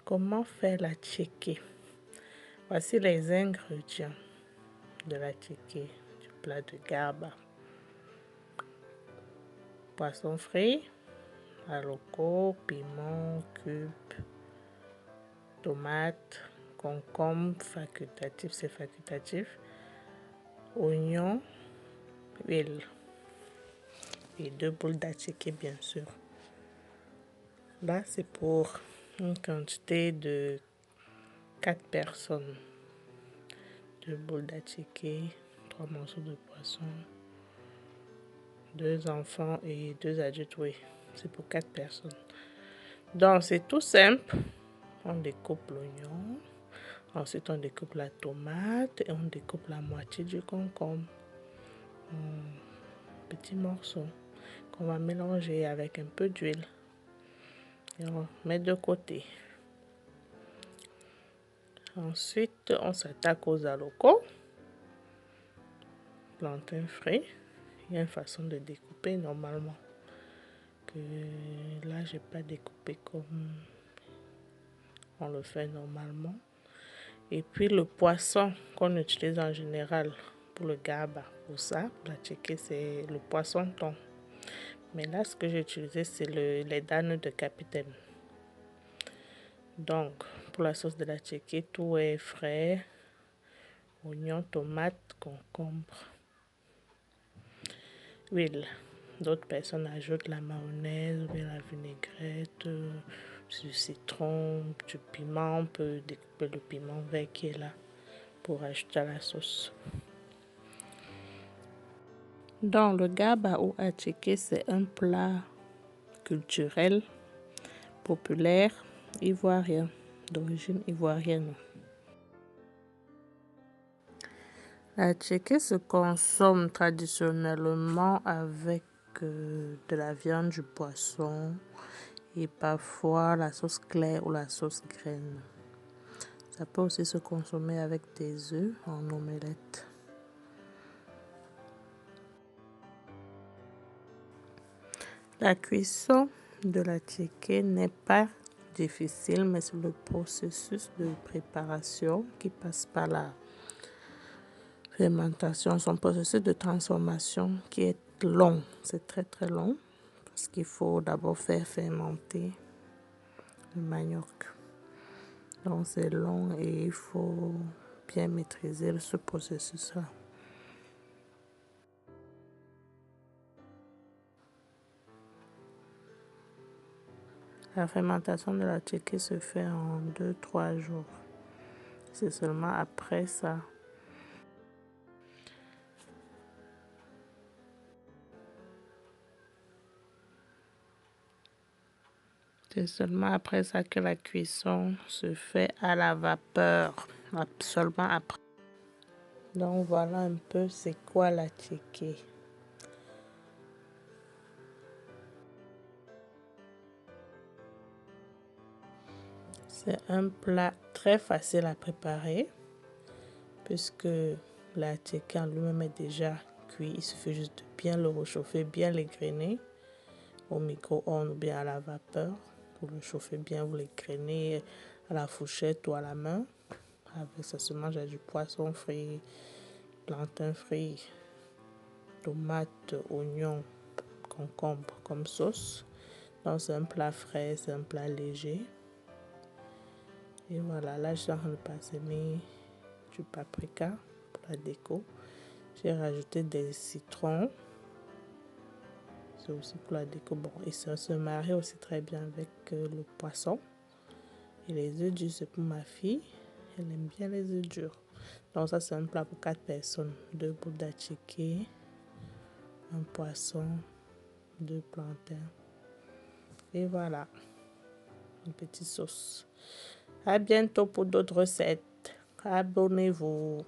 Comment faire la tchéké? Voici les ingrédients de la tchéké, du plat de garba. Poisson frit, haricot, piment, cube, tomate, concombre, facultatif, c'est facultatif, oignon, huile et 2 boules d'attiqué bien sûr. Là c'est pour une quantité de 4 personnes. 2 boules d'attiqué, 3 morceaux de poisson, 2 enfants et 2 adultes, oui, c'est pour 4 personnes. Donc c'est tout simple. On découpe l'oignon, ensuite on découpe la tomate et on découpe la moitié du concombre en petits morceaux qu'on va mélanger avec un peu d'huile et on met de côté. Ensuite on s'attaque aux haricots, plantain frais. Il y a une façon de découper normalement que là j'ai pas découpé comme on le fait normalement. Et puis le poisson qu'on utilise en général pour le garba, pour ça, la tchéké, c'est le poisson thon. Mais là, ce que j'ai utilisé, c'est les dames de capitaine. Donc, pour la sauce de la tchéké, tout est frais. Oignons, tomates, concombre, huile. D'autres personnes ajoutent la mayonnaise ou bien la vinaigrette, du citron, du piment. On peut découper le piment vert qui est là pour ajouter à la sauce. Donc, le garba ou attiqué, c'est un plat culturel, populaire, ivoirien, d'origine ivoirienne. L'attiqué se consomme traditionnellement avec de la viande, du poisson et parfois la sauce claire ou la sauce graine. Ça peut aussi se consommer avec des œufs en omelette. La cuisson de l'attiqué n'est pas difficile, mais c'est le processus de préparation qui passe par la fermentation, son processus de transformation qui est long. C'est très très long parce qu'il faut d'abord faire fermenter le manioc. Donc c'est long et il faut bien maîtriser ce processus-là. La fermentation de la tchéké se fait en 2-3 jours. C'est seulement après ça. C'est seulement après ça que la cuisson se fait à la vapeur. Seulement après. Donc voilà un peu c'est quoi la tchéké. C'est un plat très facile à préparer puisque la tchéké en lui-même est déjà cuit. Il suffit juste de bien le réchauffer, bien l'égrainer au micro-ondes ou bien à la vapeur. Vous le chauffez bien, vous l'égrainez à la fourchette ou à la main. Avec ça se mange avec du poisson frit, plantain frit, tomates, oignons, concombre comme sauce. Donc c'est un plat frais, c'est un plat léger. Et voilà, là je suis en train de passer du paprika pour la déco. J'ai rajouté des citrons. C'est aussi pour la déco. Bon, et ça se marie aussi très bien avec le poisson. Et les œufs durs, c'est pour ma fille. Elle aime bien les œufs durs. Donc ça, c'est un plat pour 4 personnes. 2 boules d'attiqué, un poisson, 2 plantains. Et voilà, une petite sauce. À bientôt pour d'autres recettes. Abonnez-vous.